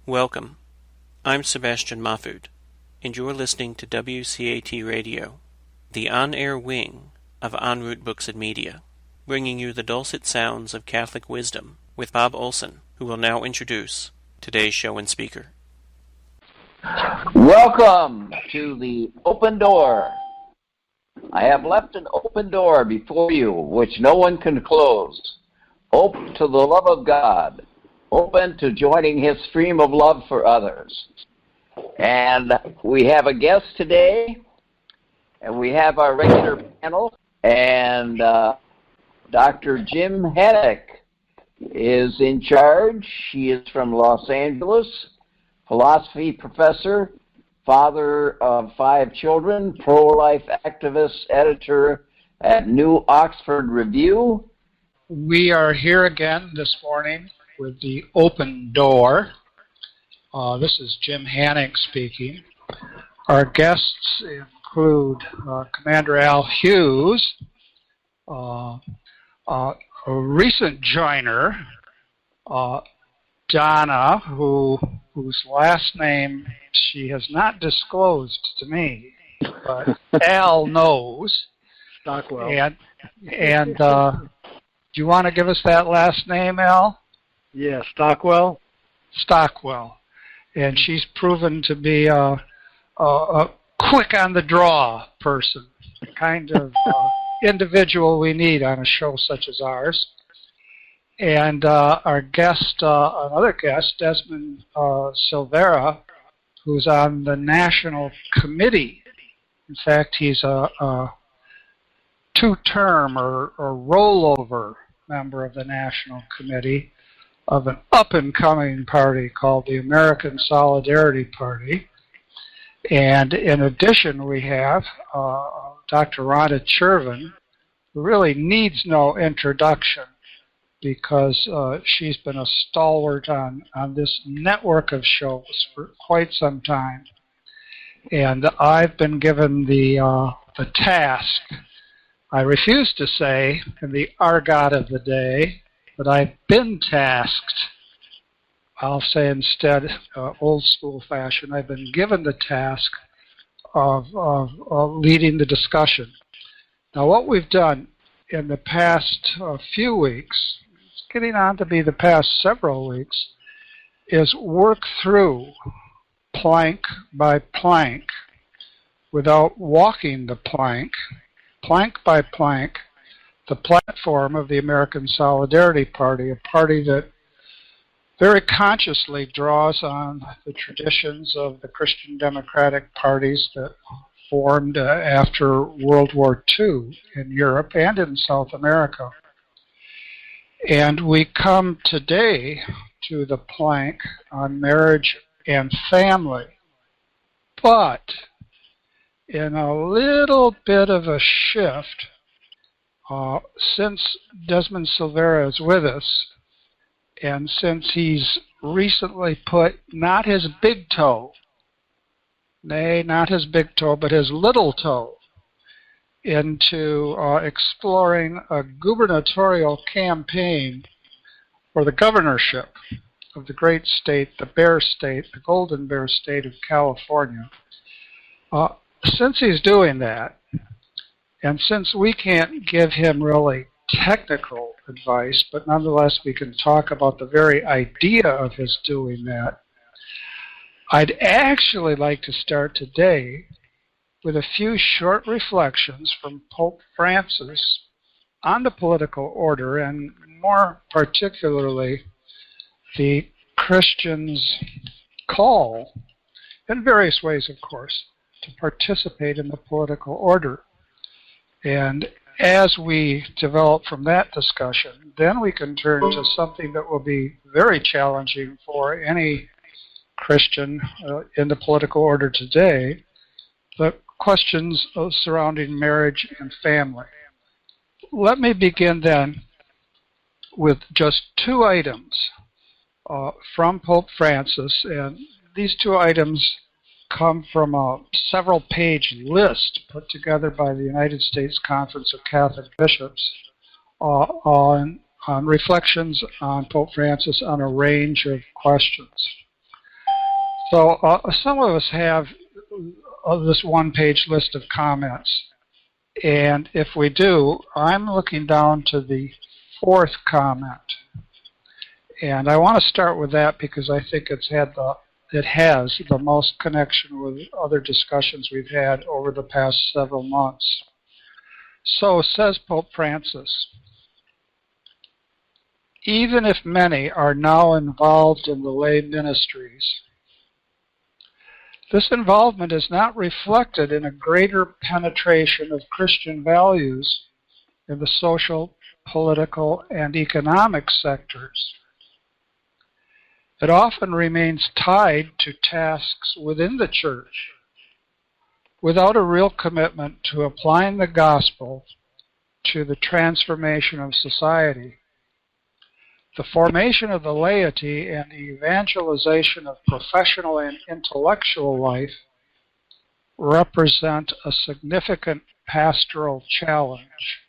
Welcome. I'm Sebastian Mahfood, and you're listening to WCAT Radio, the on-air wing of En Route Books and Media, bringing you the dulcet sounds of Catholic wisdom with Bob Olson, who will now introduce today's show and speaker. Welcome to the open door. I have left an open door before you, which no one can close. Open to the love of God. Open to joining His stream of love for others. And we have a guest today, and we have our regular panel, and Dr. Jim Hannick is in charge. She is from Los Angeles, philosophy professor, father of 5 children, pro-life activist, editor at New Oxford Review. We are here again this morning with the open door. This is Jim Hannick speaking. Our guests include Commander Al Hughes, a recent joiner, Donna, whose last name she has not disclosed to me, but Al knows. Stockwell. And do you want to give us that last name, Al? Yeah, Stockwell. Stockwell. And she's proven to be a quick on the draw person, the kind of individual we need on a show such as ours. And our guest, another guest, Desmond Silvera, who's on the National Committee. In fact, he's a two-term or rollover member of the National Committee of an up-and-coming party called the American Solidarity Party. And in addition, we have Dr. Rhonda Chervin, who really needs no introduction because she's been a stalwart on this network of shows for quite some time. And I've been given the task. I refuse to say in the argot of the day, but I've been tasked, I'll say instead, old school fashion, I've been given the task of leading the discussion. Now what we've done in the past few weeks, it's getting on to be the past several weeks, is work through plank by plank without walking the plank by plank, the platform of the American Solidarity Party, a party that very consciously draws on the traditions of the Christian democratic parties that formed after World War II in Europe and in South America. And we come today to the plank on marriage and family, but in a little bit of a shift. Since Desmond Silvera is with us, and since he's recently put not his big toe, nay, not his big toe, but his little toe, into exploring a gubernatorial campaign for the governorship of the great state, the Bear State, the Golden Bear State of California. Since he's doing that, and since we can't give him really technical advice, but nonetheless we can talk about the very idea of his doing that, I'd actually like to start today with a few short reflections from Pope Francis on the political order, and more particularly the Christians' call, in various ways of course, to participate in the political order. And as we develop from that discussion, then we can turn to something that will be very challenging for any Christian in the political order today, the questions surrounding marriage and family. Let me begin then with just 2 items from Pope Francis, and these 2 items come from a several-page list put together by the United States Conference of Catholic Bishops on reflections on Pope Francis on a range of questions. So some of us have this one-page list of comments. And if we do, I'm looking down to the 4th comment. And I want to start with that because I think it has the most connection with other discussions we've had over the past several months. So says Pope Francis, even if many are now involved in the lay ministries, this involvement is not reflected in a greater penetration of Christian values in the social, political, and economic sectors. It often remains tied to tasks within the church without a real commitment to applying the gospel to the transformation of society. The formation of the laity and the evangelization of professional and intellectual life represent a significant pastoral challenge.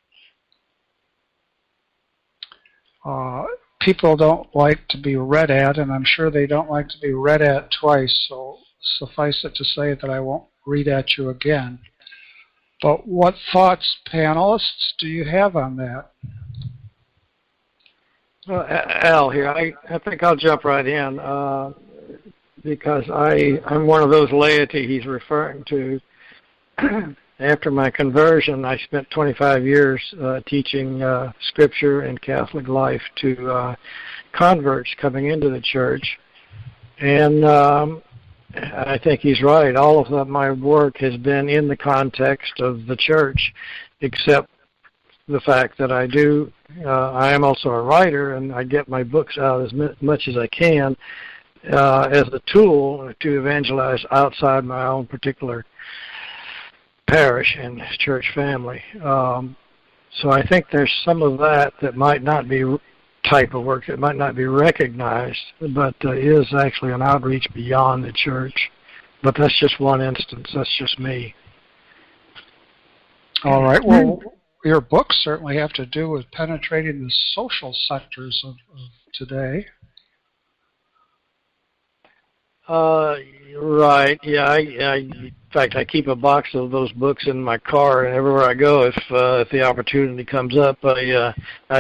People don't like to be read at, and I'm sure they don't like to be read at twice, so suffice it to say that I won't read at you again. But what thoughts, panelists, do you have on that? Well, Al here. I think I'll jump right in because I'm one of those laity he's referring to. After my conversion, I spent 25 years teaching Scripture and Catholic life to converts coming into the church. And I think he's right. All of my work has been in the context of the church, except the fact that I am also a writer, and I get my books out as much as I can as a tool to evangelize outside my own particular parish and church family. So I think there's some of that might not be type of work that might not be recognized, but is actually an outreach beyond the church. But that's just one instance. That's just me. All right. Well, your books certainly have to do with penetrating the social sectors of today. Right. Yeah. In fact, I keep a box of those books in my car, and everywhere I go, if the opportunity comes up, I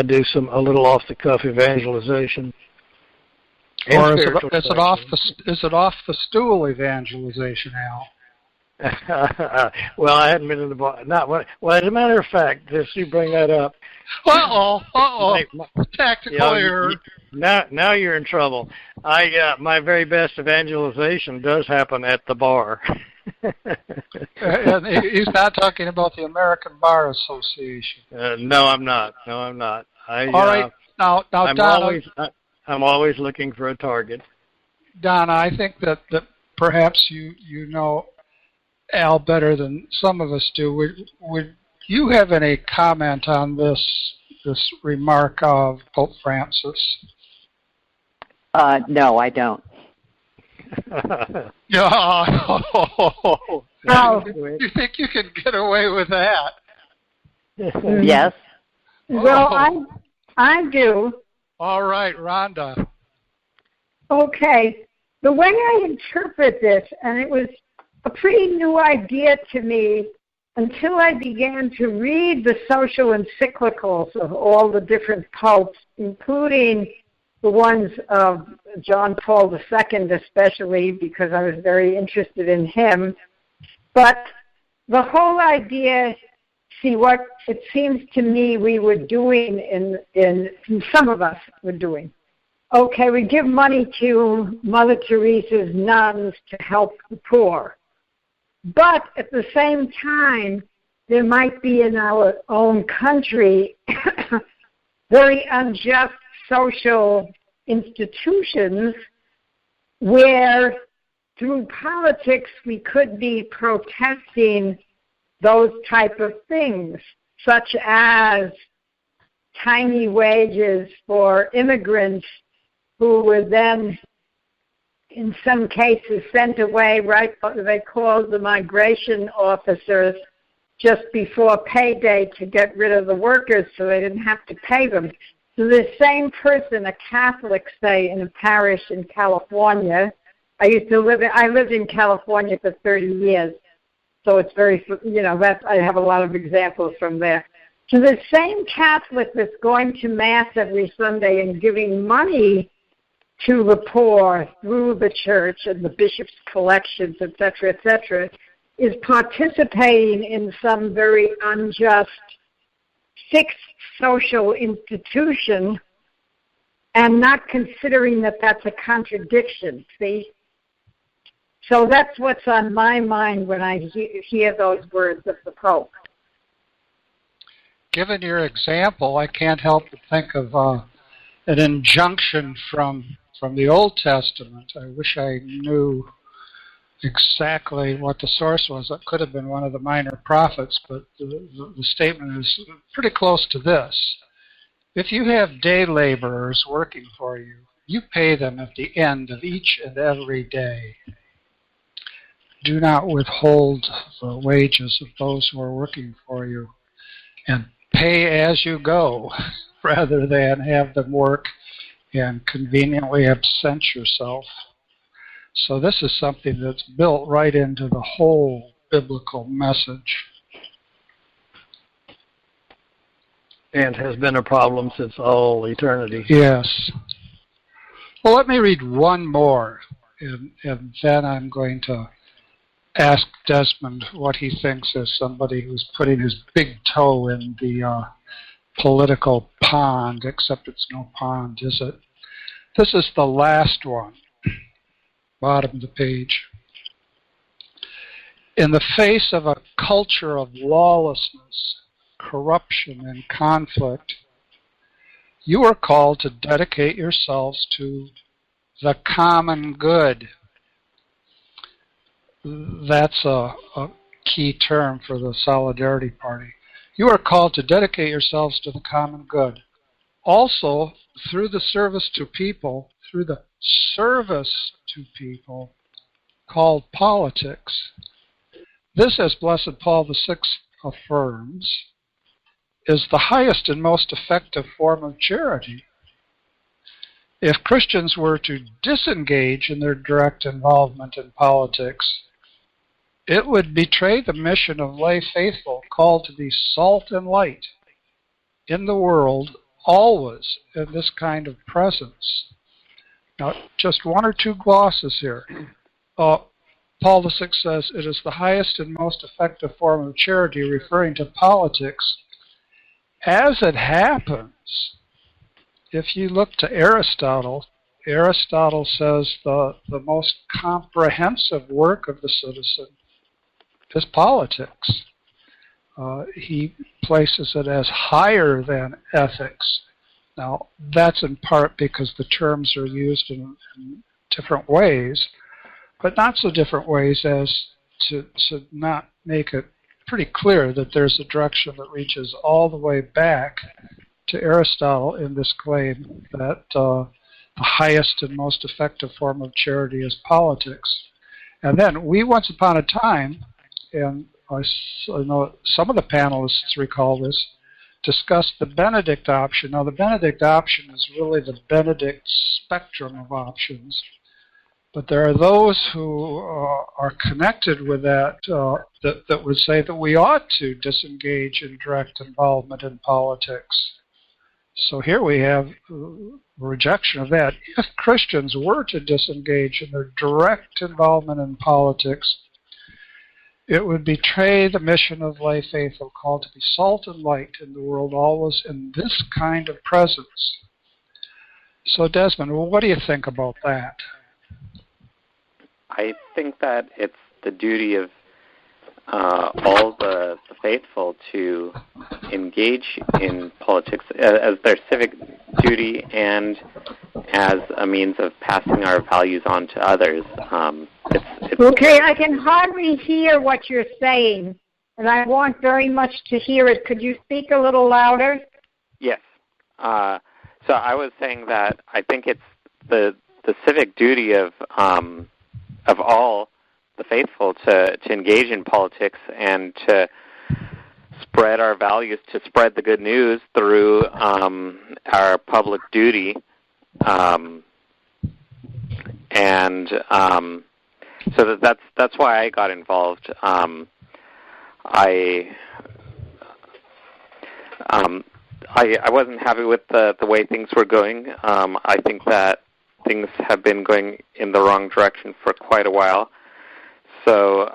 do a little off the cuff evangelization. Or is it off the stool evangelization, Al? Well, I hadn't been in the bar. Well, as a matter of fact, just you bring that up. Tactical error. Now you're in trouble. My very best evangelization does happen at the bar. And he's not talking about the American Bar Association. No, I'm not. All right. Now, Donna, I'm always looking for a target. Donna, I think that perhaps you know Al better than some of us do. Would you have any comment on this remark of Pope Francis? No, I don't. You think you can get away with that? Yes. Well, I do. All right, Rhonda. Okay. The way I interpret this, and it was a pretty new idea to me until I began to read the social encyclicals of all the different popes, including the ones of John Paul II especially, because I was very interested in him. But the whole idea, see, what it seems to me we were doing in some of us were doing. Okay, we give money to Mother Teresa's nuns to help the poor. But at the same time, there might be in our own country very unjust social institutions where through politics we could be protesting those type of things, such as tiny wages for immigrants who were then in some cases sent away, right? They called the migration officers just before payday to get rid of the workers so they didn't have to pay them. So the same person, a Catholic, say, in a parish in California, I lived in California for 30 years, so it's very, I have a lot of examples from there. So the same Catholic that's going to Mass every Sunday and giving money to the poor through the church and the bishop's collections, et cetera, is participating in some very unjust fixed social institution and not considering that that's a contradiction, see? So that's what's on my mind when I hear those words of the Pope. Given your example, I can't help but think of an injunction from the Old Testament. I wish I knew exactly what the source was. It could have been one of the minor prophets, but the statement is pretty close to this. If you have day laborers working for you, you pay them at the end of each and every day. Do not withhold the wages of those who are working for you, and pay as you go, rather than have them work and conveniently absent yourself. So this is something that's built right into the whole biblical message. And has been a problem since all eternity. Yes. Well, let me read one more, and then I'm going to ask Desmond what he thinks as somebody who's putting his big toe in the political pond, except it's no pond, is it? This is the last one, bottom of the page. In the face of a culture of lawlessness, corruption, and conflict, you are called to dedicate yourselves to the common good. That's a key term for the Solidarity Party. You are called to dedicate yourselves to the common good. Also, through the service to people, called politics. This, as Blessed Paul VI affirms, is the highest and most effective form of charity. If Christians were to disengage in their direct involvement in politics, it would betray the mission of lay faithful called to be salt and light in the world, always in this kind of presence. Now, just one or two glosses here. Paul VI says it is the highest and most effective form of charity, referring to politics. As it happens, if you look to Aristotle says the most comprehensive work of the citizen is politics. He places it as higher than ethics. Now, that's in part because the terms are used in different ways, but not so different ways as to not make it pretty clear that there's a direction that reaches all the way back to Aristotle in this claim that the highest and most effective form of charity is politics. And then we once upon a time, and I know some of the panelists recall this, discussed the Benedict option. Now, the Benedict option is really the Benedict spectrum of options. But there are those who are connected with that that would say that we ought to disengage in direct involvement in politics. So here we have rejection of that. If Christians were to disengage in their direct involvement in politics, it would betray the mission of lay faithful called to be salt and light in the world, always in this kind of presence. So Desmond, what do you think about that? I think that it's the duty of all the faithful to engage in politics as their civic duty and as a means of passing our values on to others. Okay, I can hardly hear what you're saying, and I want very much to hear it. Could you speak a little louder? Yes. So I was saying that I think it's the civic duty of all the faithful to engage in politics and to spread our values, to spread the good news through our public duty, and and so that's why I got involved. I wasn't happy with the way things were going. I think that things have been going in the wrong direction for quite a while. So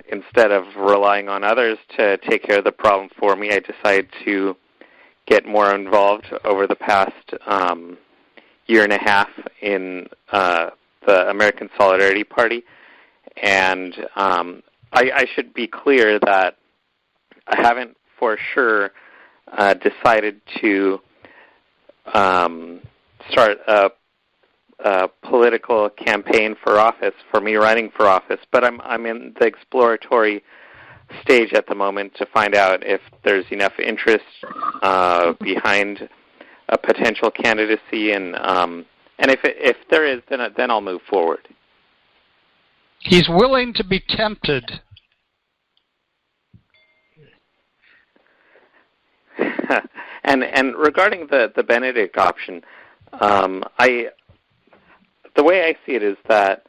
instead of relying on others to take care of the problem for me, I decided to get more involved over the past year and a half in the American Solidarity Party. And I should be clear that I haven't for sure decided to start a political campaign for office, for me running for office, but I'm in the exploratory stage at the moment to find out if there's enough interest behind a potential candidacy, and if there is, then I'll move forward. He's willing to be tempted. and regarding the Benedict option, the way I see it is that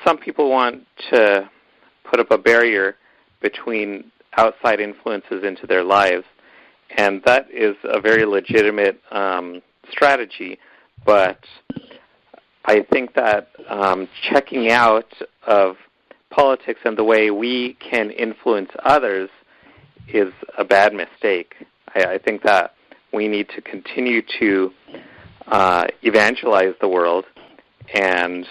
some people want to put up a barrier between outside influences into their lives, and that is a very legitimate strategy, but I think that checking out of politics and the way we can influence others is a bad mistake. I think that we need to continue to evangelize the world and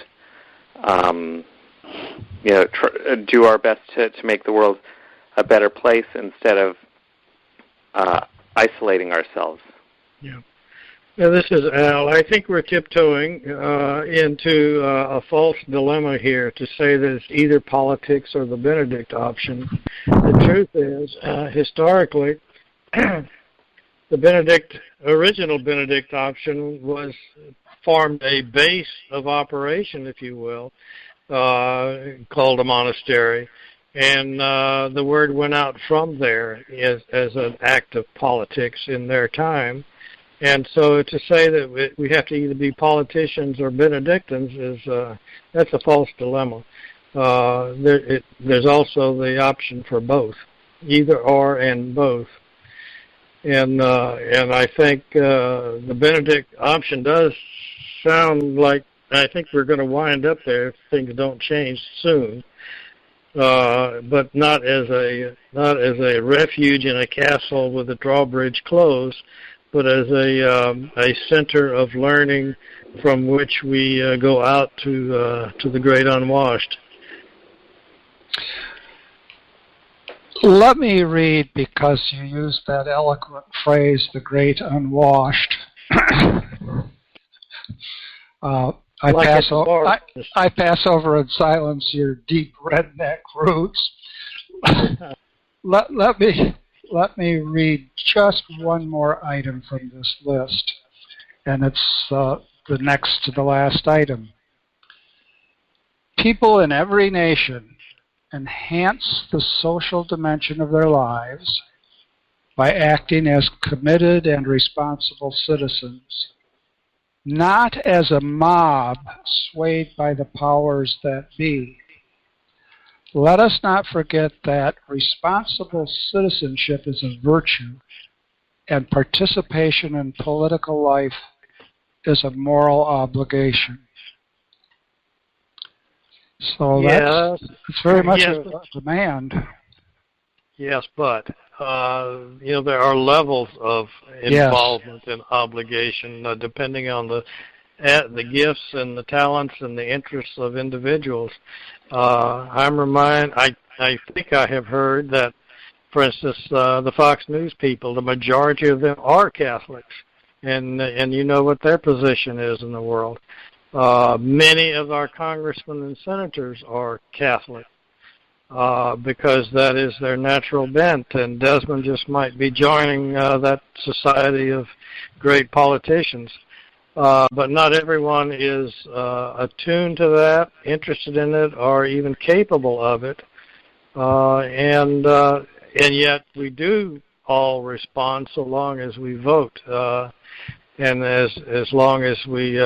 do our best to make the world a better place instead of isolating ourselves. Yeah. Now, this is Al. I think we're tiptoeing into a false dilemma here to say that it's either politics or the Benedict option. The truth is, historically, the original Benedict option formed a base of operation, if you will, called a monastery, and the word went out from there as an act of politics in their time. And so to say that we have to either be politicians or Benedictines that's a false dilemma. There's also the option for both, either or and both. And I think the Benedict option does sound like, I think we're going to wind up there if things don't change soon. But not as a refuge in a castle with the drawbridge closed, but as a center of learning from which we go out to the great unwashed. Let me read, because you used that eloquent phrase, the great unwashed. I pass over in silence your deep redneck roots. Let me read just one more item from this list, and it's the next to the last item. People in every nation enhance the social dimension of their lives by acting as committed and responsible citizens, not as a mob swayed by the powers that be. Let us not forget that responsible citizenship is a virtue, and participation in political life is a moral obligation. So that's very much a demand. Yes, but there are levels of involvement and obligation depending on the gifts and the talents and the interests of individuals. I think I have heard that, for instance, the Fox News people, the majority of them are Catholics, and you know what their position is in the world. Many of our congressmen and senators are Catholic because that is their natural bent, and Desmond just might be joining that society of great politicians. But not everyone is attuned to that, interested in it, or even capable of it. And yet we do all respond so long as we vote. and as long as we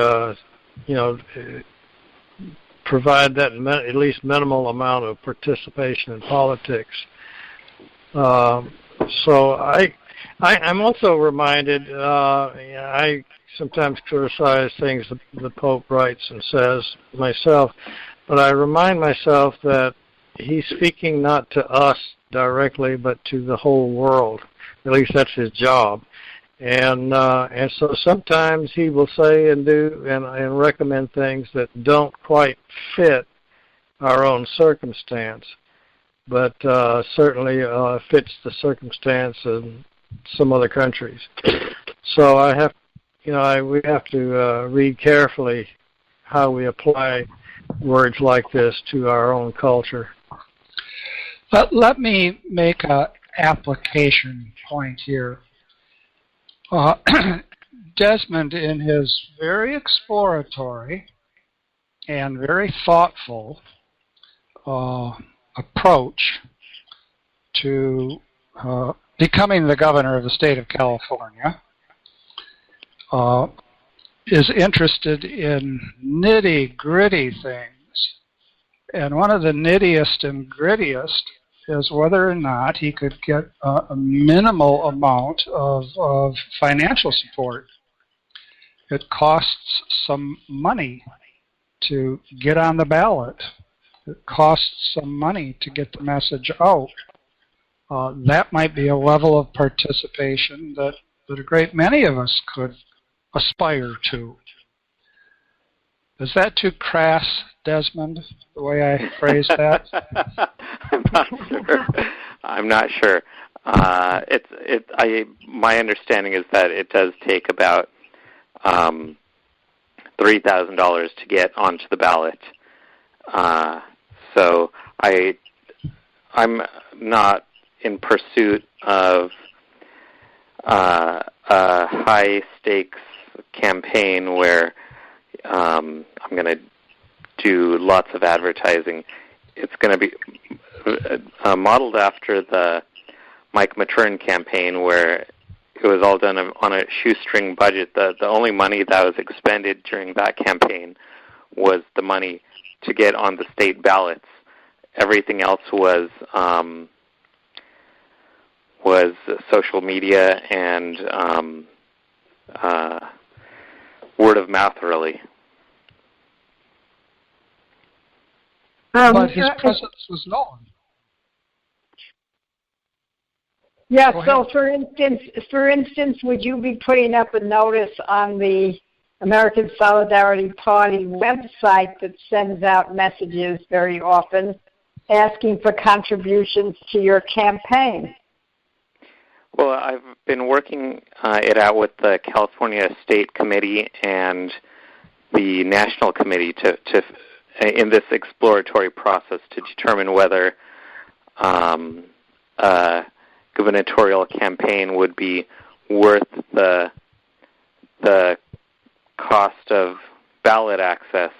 provide that at least minimal amount of participation in politics. So I'm also reminded, I sometimes criticize things the Pope writes and says myself, but I remind myself that he's speaking not to us directly, but to the whole world. At least that's his job. And so sometimes he will say and do and recommend things that don't quite fit our own circumstance, but certainly fits the circumstance in some other countries. So we have to read carefully how we apply words like this to our own culture. Let me make an application point here. Desmond, in his very exploratory and very thoughtful approach to becoming the governor of the state of California, is interested in nitty-gritty things. And one of the nittiest and grittiest is whether or not he could get a minimal amount of financial support. It costs some money to get on the ballot. It costs some money to get the message out. That might be a level of participation that a great many of us could aspire to. Is that too crass, Desmond, the way I phrased that? I'm not sure. My understanding is that it does take about $3,000 to get onto the ballot. So I'm not in pursuit of a high stakes campaign where I'm going to do lots of advertising. It's going to be modeled after the Mike Matern campaign, where it was all done on a shoestring budget. The only money that was expended during that campaign was the money to get on the state ballots. Everything else was social media and word of mouth, really. But his presence was known. Yeah, so for instance, would you be putting up a notice on the American Solidarity Party website that sends out messages very often asking for contributions to your campaign? Well, I've been working it out with the California State Committee and the National Committee to in this exploratory process to determine whether a gubernatorial campaign would be worth the cost of ballot access.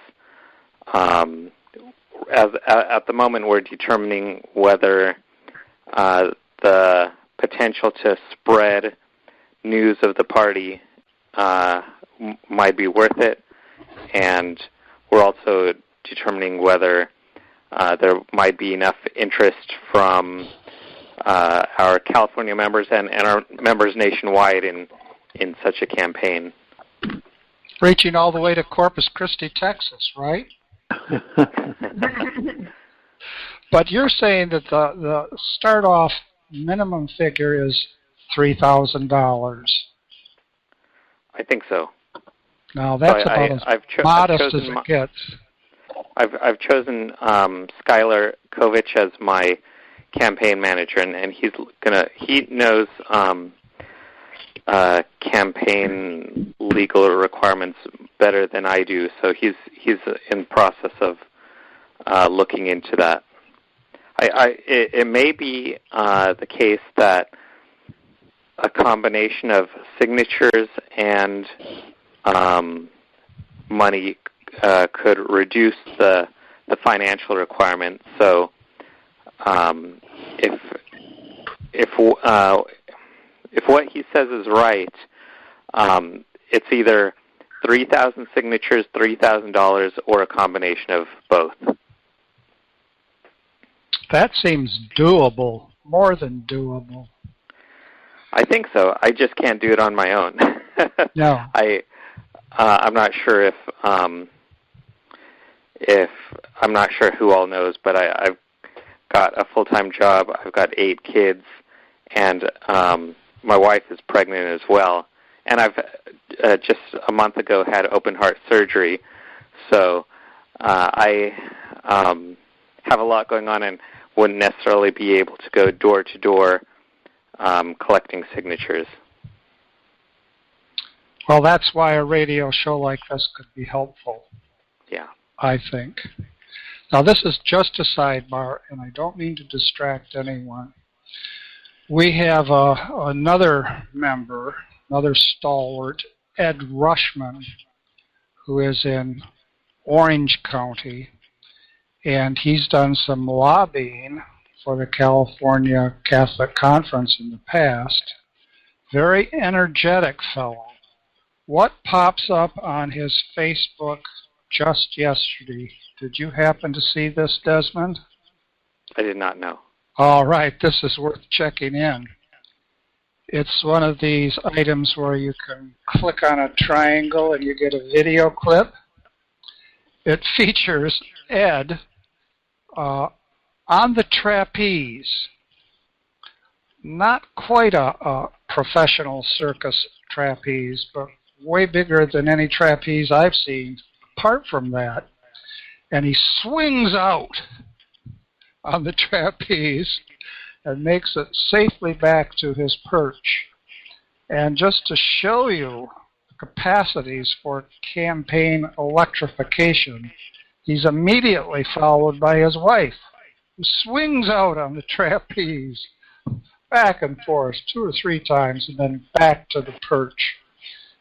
At the moment, we're determining whether the potential to spread news of the party might be worth it, and we're also determining whether there might be enough interest from our California members and our members nationwide in such a campaign. Reaching all the way to Corpus Christi, Texas, right? But you're saying that the start-off minimum figure is $3,000. I think so. Now that's about as modest as it gets. I've chosen Skylar Kovich as my campaign manager, and he knows campaign legal requirements better than I do, so he's in process of looking into that. It may be the case that a combination of signatures and money could reduce the financial requirement. So if what he says is right, it's either 3,000 signatures, $3,000, or a combination of both. That seems doable, more than doable. I think so. I just can't do it on my own. No. I'm not sure if I'm not sure who all knows, but I've got a full-time job. I've got 8 kids, and my wife is pregnant as well. And I've just a month ago had open heart surgery, so I have a lot going on and wouldn't necessarily be able to go door to door collecting signatures. Well, that's why a radio show like this could be helpful. Yeah. I think. Now, this is just a sidebar, and I don't mean to distract anyone. We have another member, another stalwart, Ed Rushman, who is in Orange County, and he's done some lobbying for the California Catholic Conference in the past. Very energetic fellow. What pops up on his Facebook just yesterday? Did you happen to see this, Desmond? I did not know. All right, this is worth checking in. It's one of these items where you can click on a triangle and you get a video clip. It features Ed on the trapeze. Not quite a professional circus trapeze, but way bigger than any trapeze I've seen apart from that. And he swings out on the trapeze and makes it safely back to his perch. And just to show you the capacities for campaign electrification, he's immediately followed by his wife, who swings out on the trapeze back and forth 2 or 3 times and then back to the perch.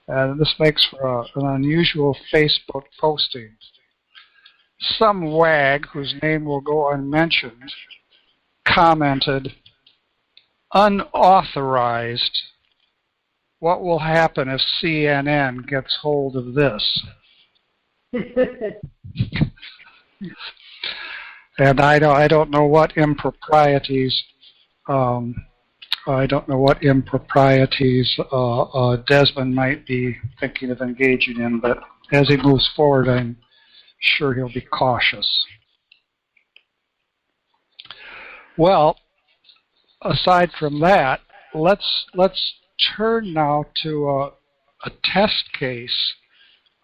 And this makes for an unusual Facebook posting. Some wag, whose name will go unmentioned, commented, "Unauthorized. What will happen if CNN gets hold of this?" And I don't know what improprieties Desmond might be thinking of engaging in, but as he moves forward, I'm sure he'll be cautious. Well, aside from that, let's turn now to a test case,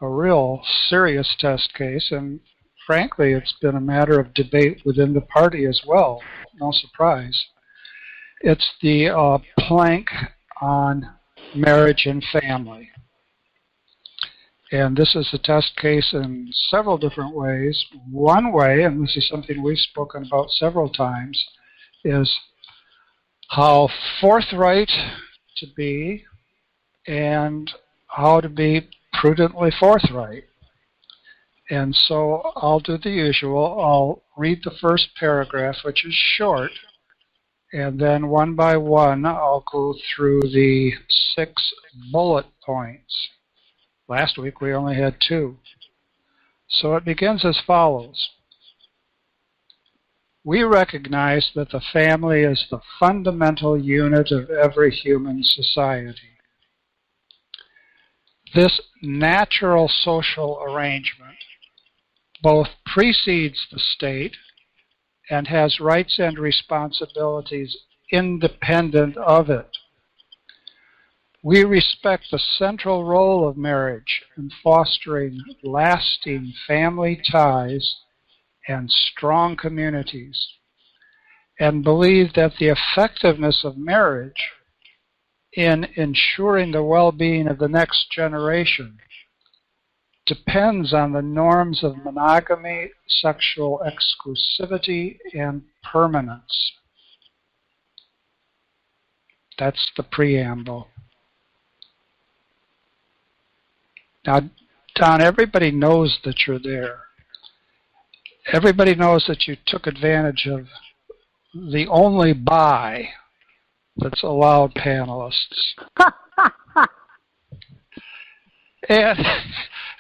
a real serious test case, and frankly, it's been a matter of debate within the party as well. No surprise. It's the plank on marriage and family. And this is a test case in several different ways. One way, and this is something we've spoken about several times, is how forthright to be and how to be prudently forthright. And so I'll do the usual. I'll read the first paragraph, which is short, and then one by one I'll go through the 6 bullet points. Last week we only had 2. So it begins as follows. We recognize that the family is the fundamental unit of every human society. This natural social arrangement both precedes the state and has rights and responsibilities independent of it. We respect the central role of marriage in fostering lasting family ties and strong communities, and believe that the effectiveness of marriage in ensuring the well-being of the next generation depends on the norms of monogamy, sexual exclusivity, and permanence. That's the preamble. Now, Don, everybody knows that you're there. Everybody knows that you took advantage of the only buy that's allowed panelists. And,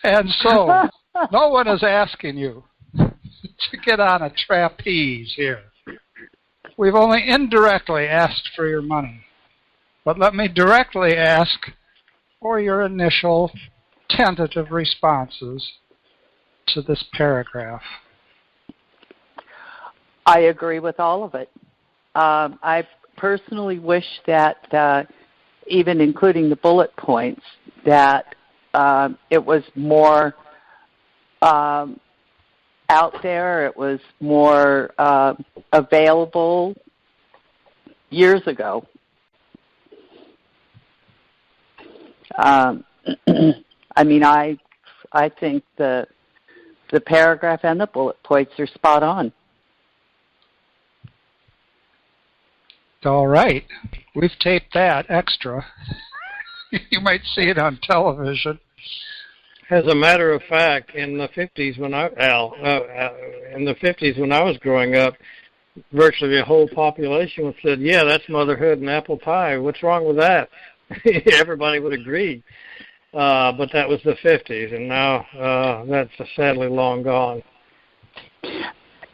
and so, no one is asking you to get on a trapeze here. We've only indirectly asked for your money. But let me directly ask for your initial tentative responses to this paragraph. I agree with all of it. I personally wish that, even including the bullet points, that it was more out there, it was more available years ago. I mean, I think the paragraph and the bullet points are spot on. All right. We've taped that extra. You might see it on television. As a matter of fact, in the 50s when I was growing up, virtually the whole population said, "Yeah, that's motherhood and apple pie. What's wrong with that?" Everybody would agree. But that was the 50s, and now that's sadly long gone.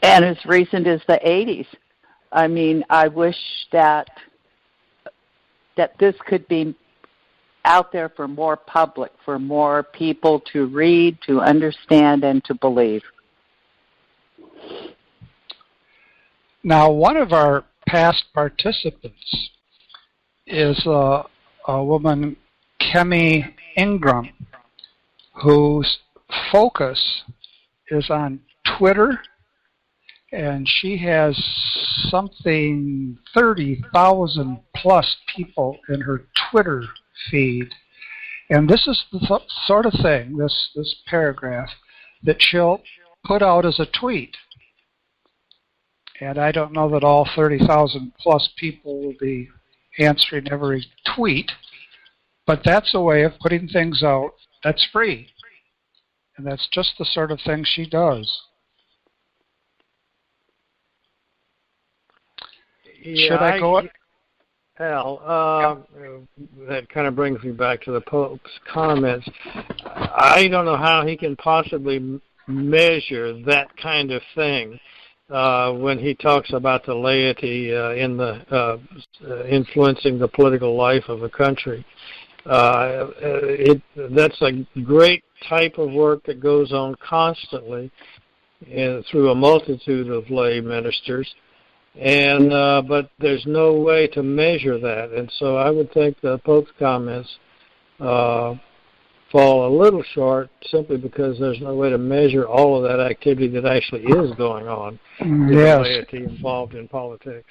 And as recent as the 80s. I mean, I wish that this could be out there for more public, for more people to read, to understand, and to believe. Now, one of our past participants is a woman, Kemi Ingram, whose focus is on Twitter, and she has something 30,000 plus people in her Twitter feed. And this is the sort of thing, this paragraph, that she'll put out as a tweet. And I don't know that all 30,000 plus people will be answering every tweet, but that's a way of putting things out that's free. And that's just the sort of thing she does. Yeah, should I go? Al, that kind of brings me back to the Pope's comments. I don't know how he can possibly measure that kind of thing when he talks about the laity in the influencing the political life of a country. That's a great type of work that goes on constantly through a multitude of lay ministers. And but there's no way to measure that, and so I would think the Pope's comments fall a little short simply because there's no way to measure all of that activity that actually is going on with the laity involved in politics.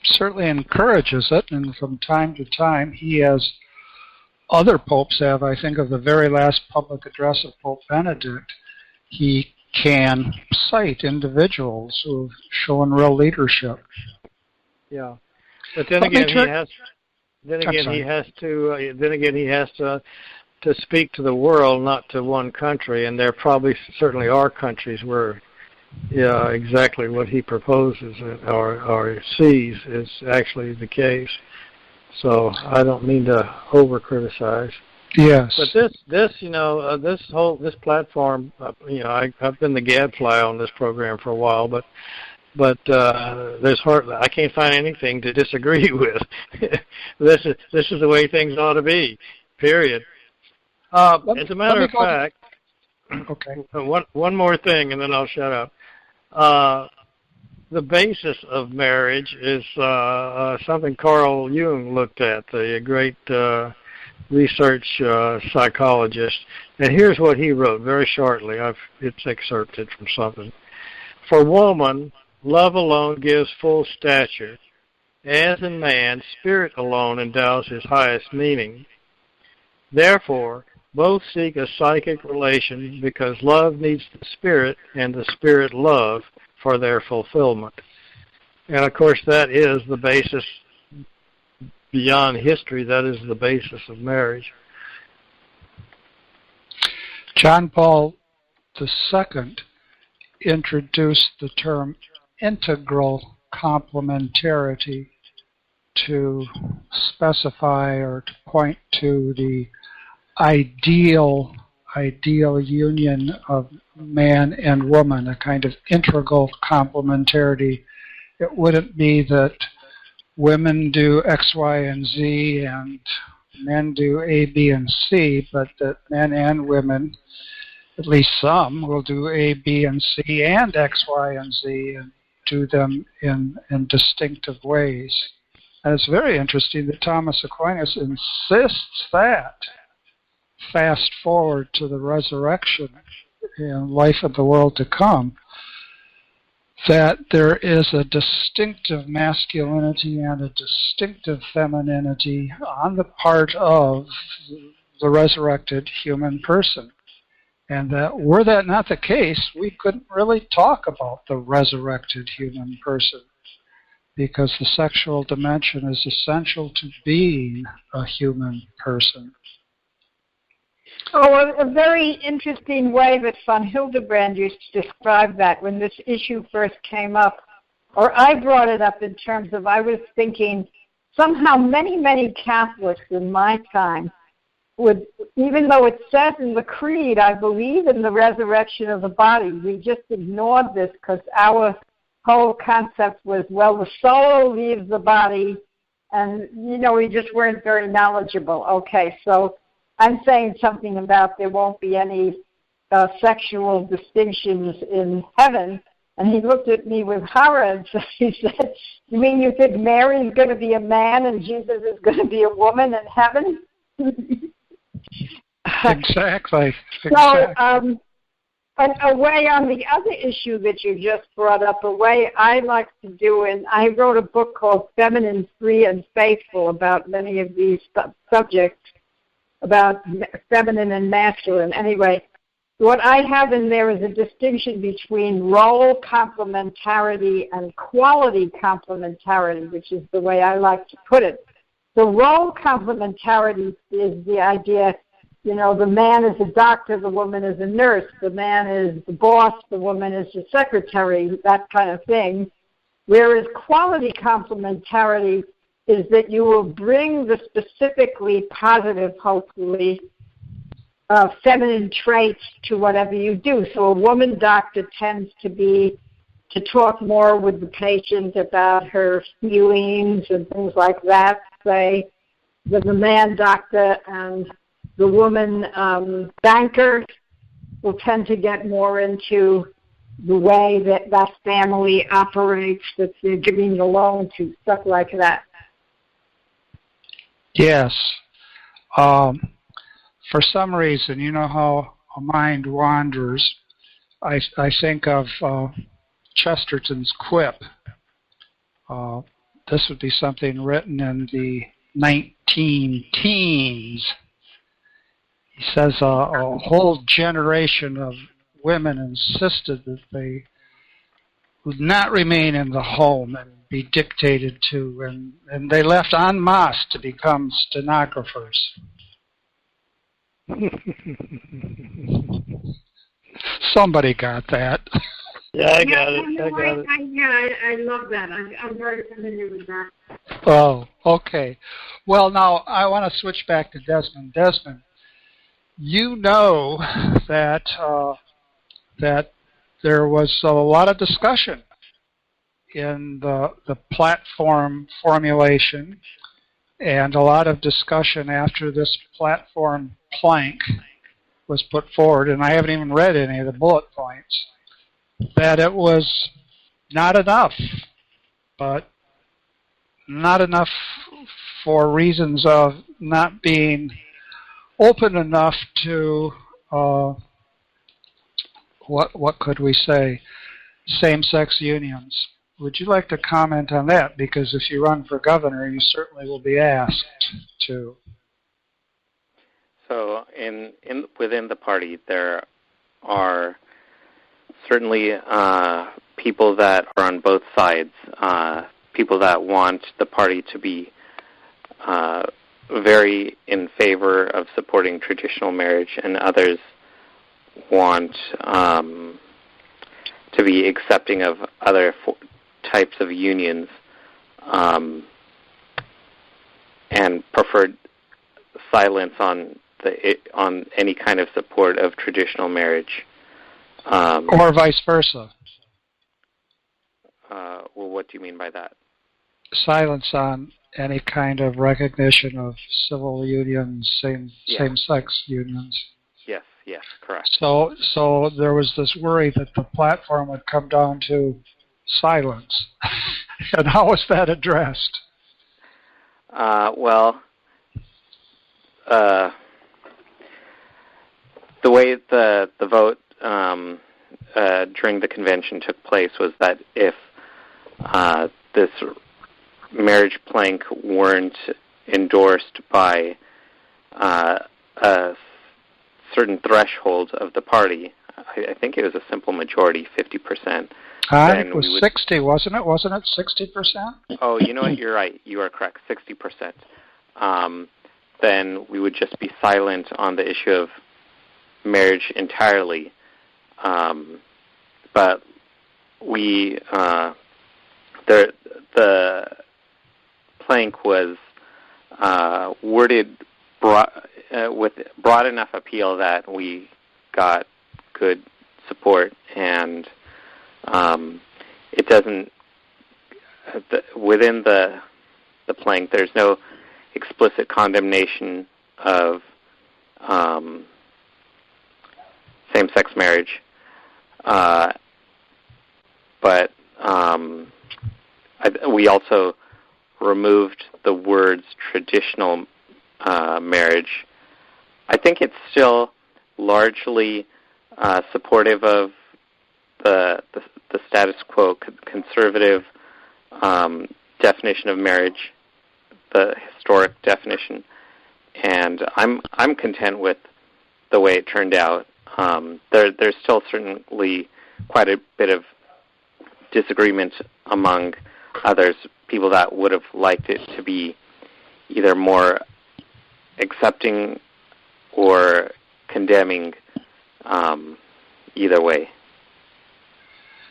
Certainly encourages it, and from time to time he, as other popes have, I think of the very last public address of Pope Benedict, he can cite individuals who've shown real leadership. Yeah, but then again, he has to speak to the world, not to one country, and there probably certainly are countries where, yeah, exactly what he proposes or sees is actually the case. So I don't mean to over criticize. Yes. But this platform, I've been the gadfly on this program for a while, but I can't find anything to disagree with. This is the way things ought to be. Period. As a matter of fact, okay. One more thing, and then I'll shut up. The basis of marriage is something Carl Jung looked at, the great research psychologist, and here's what he wrote very shortly. It's excerpted from something. For woman, love alone gives full stature. As in man, spirit alone endows his highest meaning. Therefore, both seek a psychic relation because love needs the spirit and the spirit love for their fulfillment. And of course, that is the basis. Beyond history, that is the basis of marriage. John Paul II introduced the term integral complementarity to specify or to point to the ideal union of man and woman, a kind of integral complementarity. It wouldn't be that women do X, Y, and Z and men do A, B, and C, but that men and women, at least some, will do A, B, and C and X, Y, and Z and do them in distinctive ways. And it's very interesting that Thomas Aquinas insists that, fast forward to the resurrection and life of the world to come, that there is a distinctive masculinity and a distinctive femininity on the part of the resurrected human person. And that were that not the case, we couldn't really talk about the resurrected human person, because the sexual dimension is essential to being a human person. Oh, a very interesting way that von Hildebrand used to describe that when this issue first came up, or I brought it up in terms of, I was thinking somehow many Catholics in my time would, even though it says in the creed, I believe in the resurrection of the body, we just ignored this because our whole concept was, well, the soul leaves the body, and, we just weren't very knowledgeable. Okay, so I'm saying something about there won't be any sexual distinctions in heaven. And he looked at me with horror and he said, you mean you think Mary is going to be a man and Jesus is going to be a woman in heaven? Exactly. So a way on the other issue that you just brought up, a way I like to do, and I wrote a book called Feminine, Free, and Faithful about many of these subjects, about feminine and masculine. Anyway, what I have in there is a distinction between role complementarity and quality complementarity, which is the way I like to put it. The role complementarity is the idea, the man is a doctor, the woman is a nurse, the man is the boss, the woman is the secretary, that kind of thing. Whereas quality complementarity is that you will bring the specifically positive, hopefully, feminine traits to whatever you do. So a woman doctor tends to talk more with the patient about her feelings and things like that, say, than the man doctor, and the woman banker will tend to get more into the way that family operates, that they're giving the loan to, stuff like that. Yes. For some reason, you know how a mind wanders. I think of Chesterton's quip. This would be something written in the 19 teens. He says a whole generation of women insisted that they would not remain in the home and be dictated to, and they left en masse to become stenographers. Somebody got that. Yeah, I got it. I love that. I'm very familiar with that. Oh, okay. Well, now I want to switch back to Desmond. Desmond, you know that there was a lot of discussion in the platform formulation, and a lot of discussion after this platform plank was put forward, and I haven't even read any of the bullet points, that it was not enough, but not enough for reasons of not being open enough to, what could we say, same-sex unions. Would you like to comment on that? Because if you run for governor, you certainly will be asked to. So within the party, there are certainly people that are on both sides, people that want the party to be very in favor of supporting traditional marriage, and others want to be accepting of other types of unions, and preferred silence on on any kind of support of traditional marriage. Or vice versa. Well, what do you mean by that? Silence on any kind of recognition of civil unions, same-sex unions. Yes, correct. So there was this worry that the platform would come down to silence. And how was that addressed? Well, the way the vote during the convention took place was that if this marriage plank weren't endorsed by a certain threshold of the party, I think it was a simple majority, 50%. I think it was 60, wasn't it? Wasn't it 60%? Oh, you know what? You're right. You are correct. 60%. Then we would just be silent on the issue of marriage entirely. But we the plank was worded with broad enough appeal that we got good support, and it doesn't within the plank. There's no explicit condemnation of same-sex marriage, but we also removed the words traditional marriage. I think it's still largely supportive of the status quo conservative definition of marriage, the historic definition, and I'm content with the way it turned out. There's still certainly quite a bit of disagreement among others, people that would have liked it to be either more accepting or condemning, either way.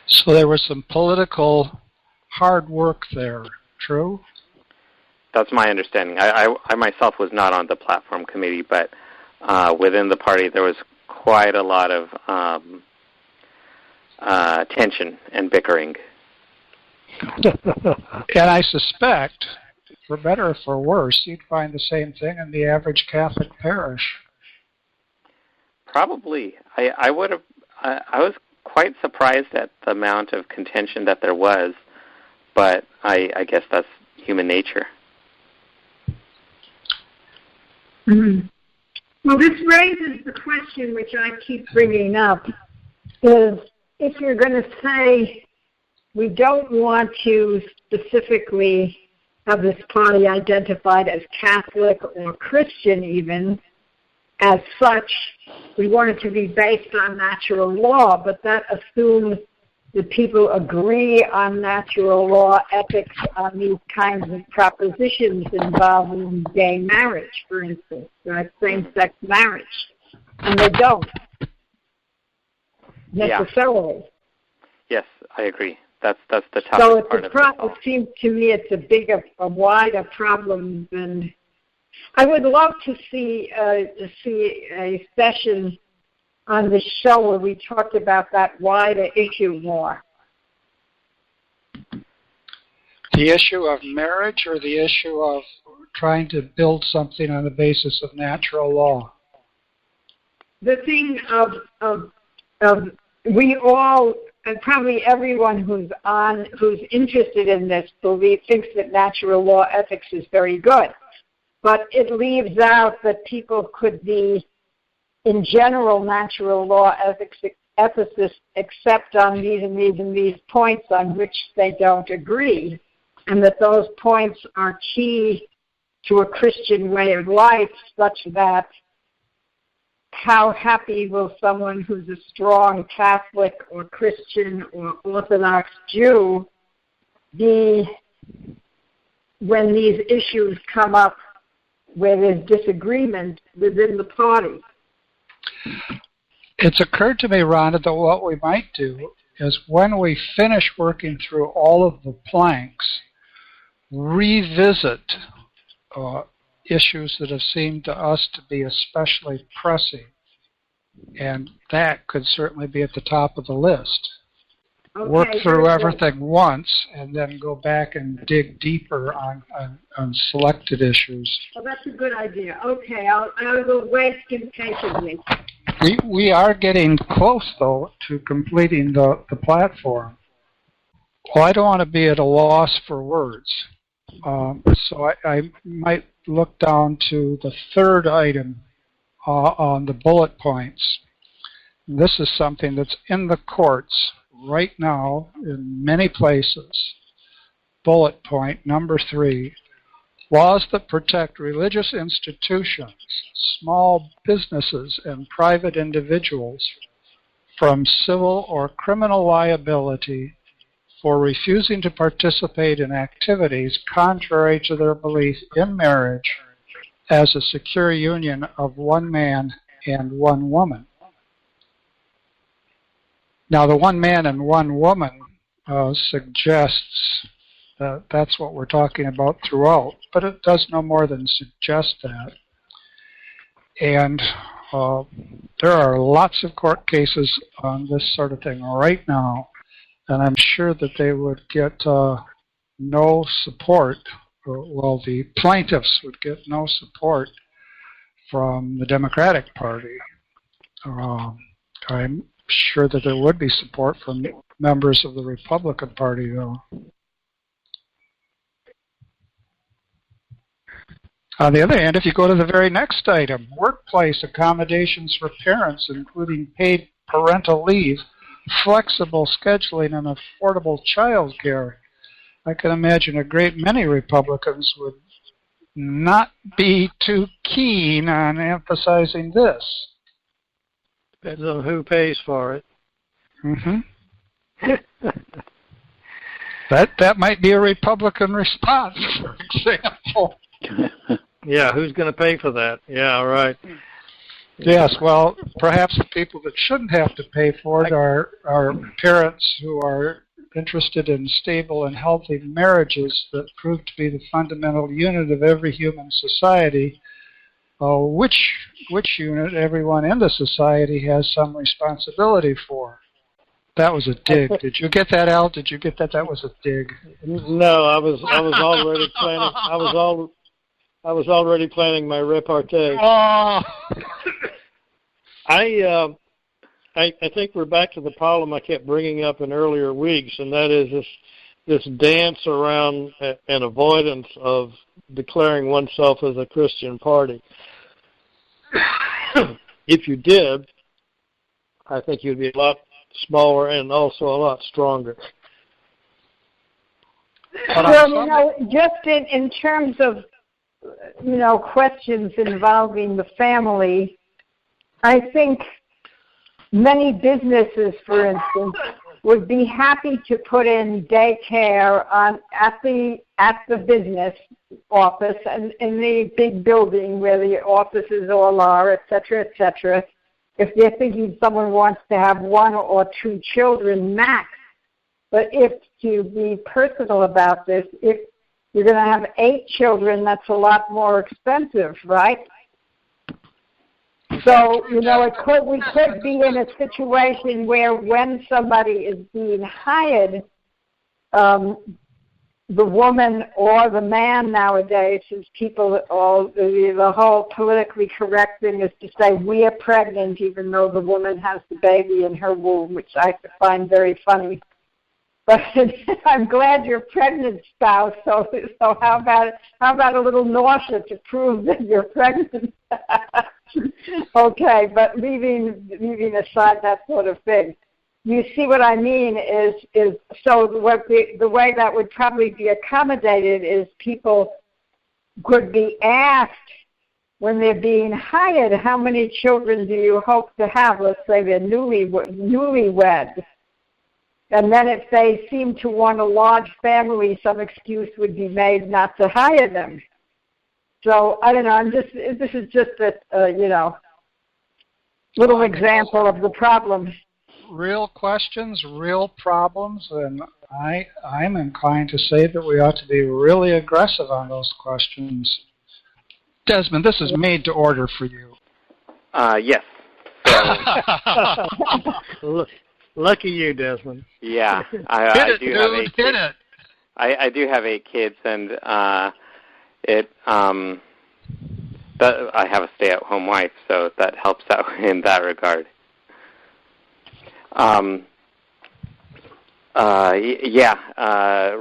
So there was some political hard work there, true? That's my understanding. I myself was not on the platform committee, but within the party there was quite a lot of tension and bickering. And I suspect, for better or for worse, you'd find the same thing in the average Catholic parish. Probably. I would have. I was quite surprised at the amount of contention that there was, but I guess that's human nature. Mm-hmm. Well, this raises the question which I keep bringing up, is if you're going to say we don't want to specifically have this party identified as Catholic or Christian even, as such, we want it to be based on natural law, but that assumes that people agree on natural law ethics on these kinds of propositions involving gay marriage, for instance, like same-sex marriage. And they don't necessarily. Yes, I agree. That's the toughest part of it. It seems to me it's a wider problem than. I would love to see a session on the show where we talked about that wider issue more. The issue of marriage or the issue of trying to build something on the basis of natural law? The thing of we all, and probably everyone who's interested in this thinks that natural law ethics is very good. But it leaves out that people could be, in general, natural law ethics ethicists, except on these and these and these points on which they don't agree, and that those points are key to a Christian way of life, such that how happy will someone who's a strong Catholic or Christian or Orthodox Jew be when these issues come up where there's disagreement within the party? It's occurred to me, Rhonda, that what we might do is when we finish working through all of the planks, revisit issues that have seemed to us to be especially pressing. And that could certainly be at the top of the list. Okay, work through very everything once and then go back and dig deeper on selected issues. Well, that's a good idea. Okay, I'll go wait patiently. We are getting close, though, to completing the platform. Well, I don't want to be at a loss for words. So I might look down to the third item on the bullet points. This is something that's in the courts right now in many places. Bullet point number 3, laws that protect religious institutions, small businesses, and private individuals from civil or criminal liability for refusing to participate in activities contrary to their belief in marriage as a secure union of one man and one woman. Now, the one man and one woman suggests that that's what we're talking about throughout, but it does no more than suggest that. And there are lots of court cases on this sort of thing right now, and I'm sure that they would get no support, well, the plaintiffs would get no support from the Democratic Party. I'm sure that there would be support from members of the Republican Party, though. On the other hand, if you go to the very next item, workplace accommodations for parents, including paid parental leave, flexible scheduling, and affordable child care, I can imagine a great many Republicans would not be too keen on emphasizing this. Depends on who pays for it. Mm-hmm. That might be a Republican response, for example. Yeah, who's going to pay for that? Yeah, right. Yes, well, perhaps the people that shouldn't have to pay for it are parents who are interested in stable and healthy marriages that prove to be the fundamental unit of every human society, which unit everyone in the society has some responsibility for. That was a dig. Did you get that, Al? Did you get that? That was a dig. No, I was already planning. I was already planning my repartee. Oh. I think we're back to the problem I kept bringing up in earlier weeks, and that is this dance around an avoidance of declaring oneself as a Christian party. If you did, I think you'd be a lot smaller and also a lot stronger. Well, just in terms of, questions involving the family, I think many businesses, for instance, would be happy to put in daycare at the business office and in the big building where the offices all are, et cetera, if they're thinking someone wants to have 1 or 2 children max. But if, to be personal about this, if you're going to have 8 children, that's a lot more expensive, right? So, we could be in a situation where when somebody is being hired, the woman or the man nowadays, since people, the whole politically correct thing is to say we are pregnant even though the woman has the baby in her womb, which I find very funny. But I'm glad you're pregnant, spouse. So how about a little nausea to prove that you're pregnant? Okay, but leaving aside that sort of thing, you see what I mean is so the way that would probably be accommodated is people could be asked when they're being hired, how many children do you hope to have? Let's say they're newlywed. And then if they seem to want a large family, some excuse would be made not to hire them. So, I don't know, this is just a, little example of the problem. Real questions, real problems, and I'm inclined to say that we ought to be really aggressive on those questions. Desmond, this is made to order for you. Yes. So, Lucky you, Desmond. yeah, I do have 8 kids, and I have a stay-at-home wife, so that helps out in that regard.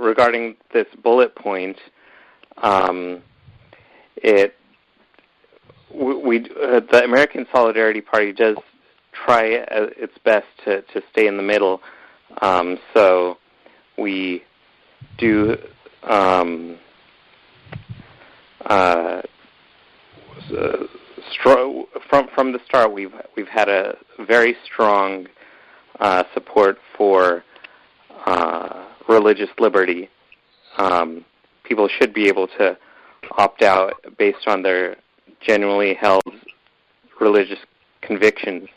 Regarding this bullet point, the American Solidarity Party does try its best to stay in the middle. So we do from the start. We've had a very strong support for religious liberty. People should be able to opt out based on their genuinely held religious convictions.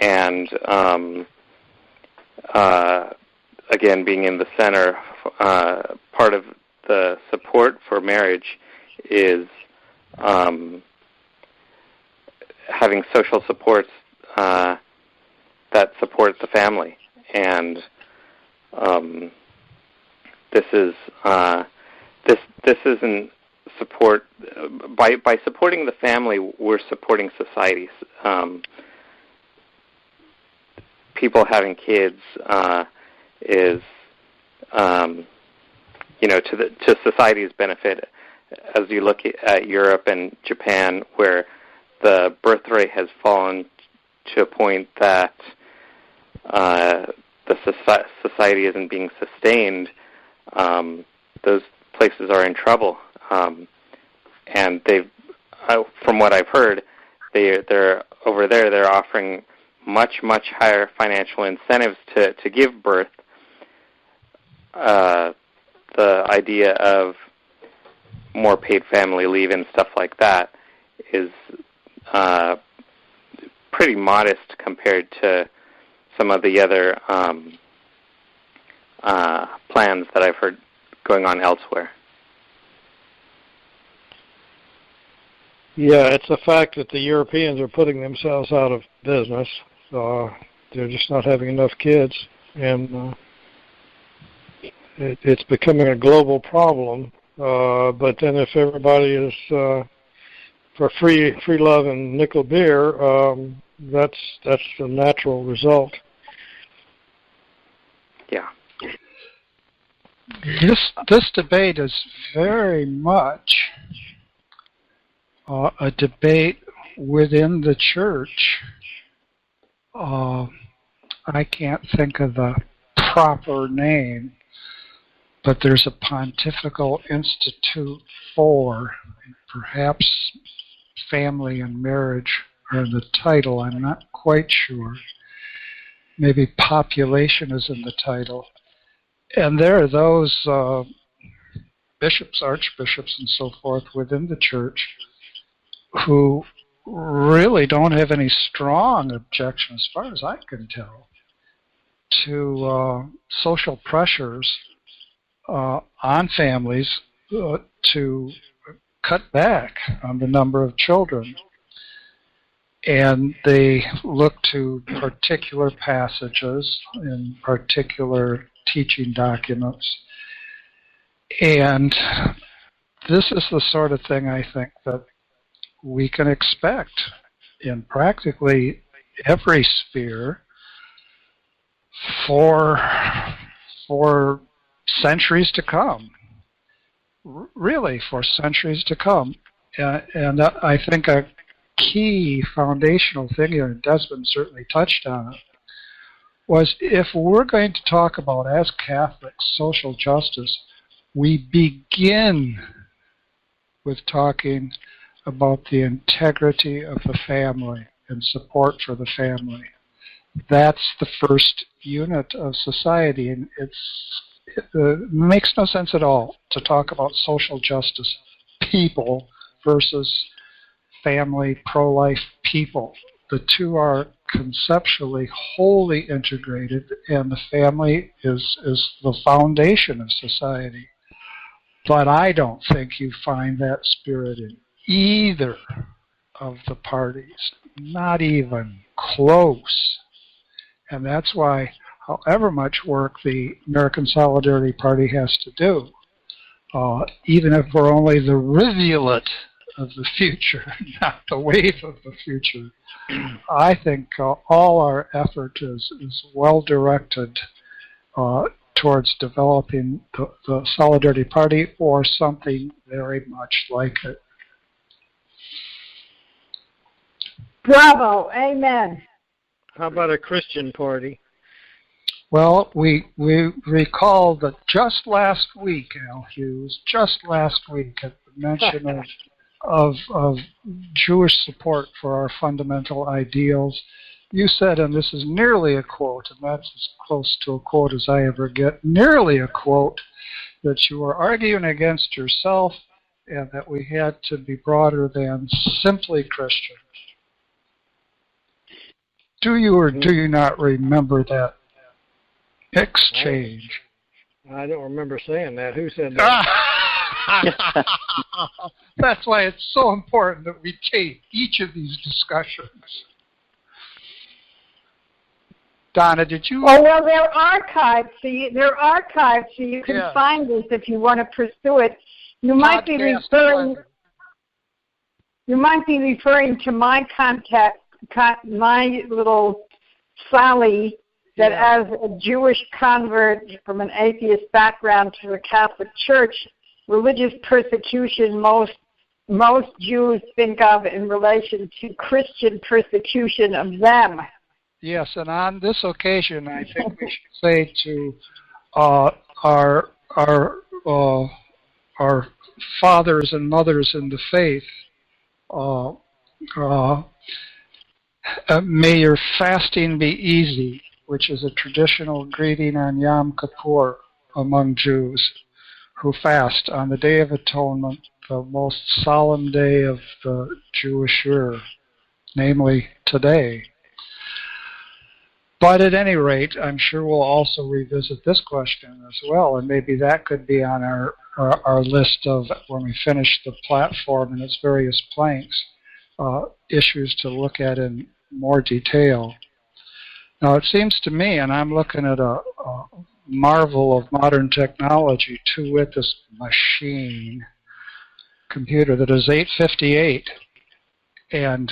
And again, being in the center, part of the support for marriage is having social supports that support the family. And this isn't support by supporting the family. We're supporting societies. People having kids is to society's benefit. As you look at Europe and Japan, where the birth rate has fallen to a point that the society isn't being sustained, those places are in trouble. And they've, from what I've heard, they're over there. They're offering much higher financial incentives to give birth. The idea of more paid family leave and stuff like that is pretty modest compared to some of the other plans that I've heard going on elsewhere. Yeah, it's a fact that the Europeans are putting themselves out of business. They're just not having enough kids, and it's becoming a global problem. But then if everybody is for free love and nickel beer, that's the natural result. Yeah. This debate is very much a debate within the church. I can't think of the proper name, but there's a Pontifical Institute for, perhaps Family and Marriage are the title, I'm not quite sure. Maybe Population is in the title. And there are those bishops, archbishops, and so forth within the church who really don't have any strong objection, as far as I can tell, to social pressures on families to cut back on the number of children. And they look to particular passages in particular teaching documents. And this is the sort of thing I think that we can expect in practically every sphere for centuries to come. Really, for centuries to come. And I think a key foundational thing here, and Desmond certainly touched on it, was if we're going to talk about, as Catholics, social justice, we begin with talking about the integrity of the family and support for the family. That's the first unit of society, and it makes no sense at all to talk about social justice people versus family, pro-life people. The two are conceptually wholly integrated, and the family is the foundation of society. But I don't think you find that spirit in either of the parties, not even close. And that's why, however much work the American Solidarity Party has to do, even if we're only the rivulet of the future, not the wave of the future, I think all our effort is well directed towards developing the Solidarity Party or something very much like it. Bravo. Amen. How about a Christian party? Well, we recall that just last week, Al Hughes, just last week, at the mention of Jewish support for our fundamental ideals, you said, and this is nearly a quote, and that's as close to a quote as I ever get, nearly a quote, that you were arguing against yourself and that we had to be broader than simply Christian. Do you or do you not remember that exchange? I don't remember saying that. Who said that? That's why it's so important that we tape each of these discussions. Donna, did you? Oh, well, they're archived, so you can find this if you want to pursue it. You might be referring to my contact, my little Sally, that as a Jewish convert from an atheist background to the Catholic Church, religious persecution most Jews think of in relation to Christian persecution of them. Yes, and on this occasion, I think we should say to our fathers and mothers in the faith, may your fasting be easy, which is a traditional greeting on Yom Kippur among Jews who fast on the Day of Atonement, the most solemn day of the Jewish year, namely today. But at any rate, I'm sure we'll also revisit this question as well, and maybe that could be on our list of, when we finish the platform and its various planks, issues to look at in more detail. Now, it seems to me, and I'm looking at a marvel of modern technology, to wit, this machine computer that is 858, and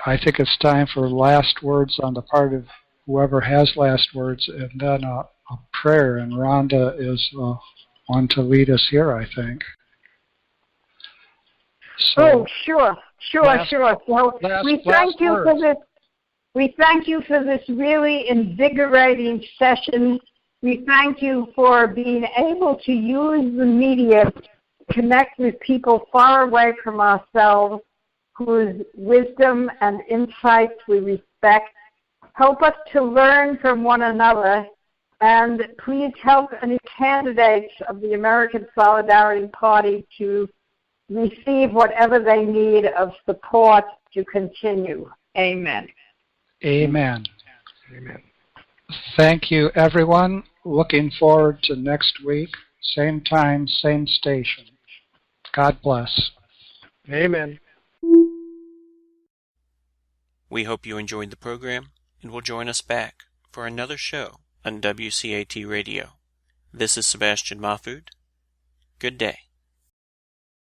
I think it's time for last words on the part of whoever has last words, and then a prayer, and Rhonda is one to lead us here, I think. So, sure. Well, we thank you for this. We thank you for this really invigorating session. We thank you for being able to use the media to connect with people far away from ourselves, whose wisdom and insights we respect. Help us to learn from one another, and please help any candidates of the American Solidarity Party to receive whatever they need of support to continue. Amen. Amen. Amen. Thank you, everyone. Looking forward to next week. Same time, same station. God bless. Amen. We hope you enjoyed the program and will join us back for another show on WCAT Radio. This is Sebastian Mahfood. Good day.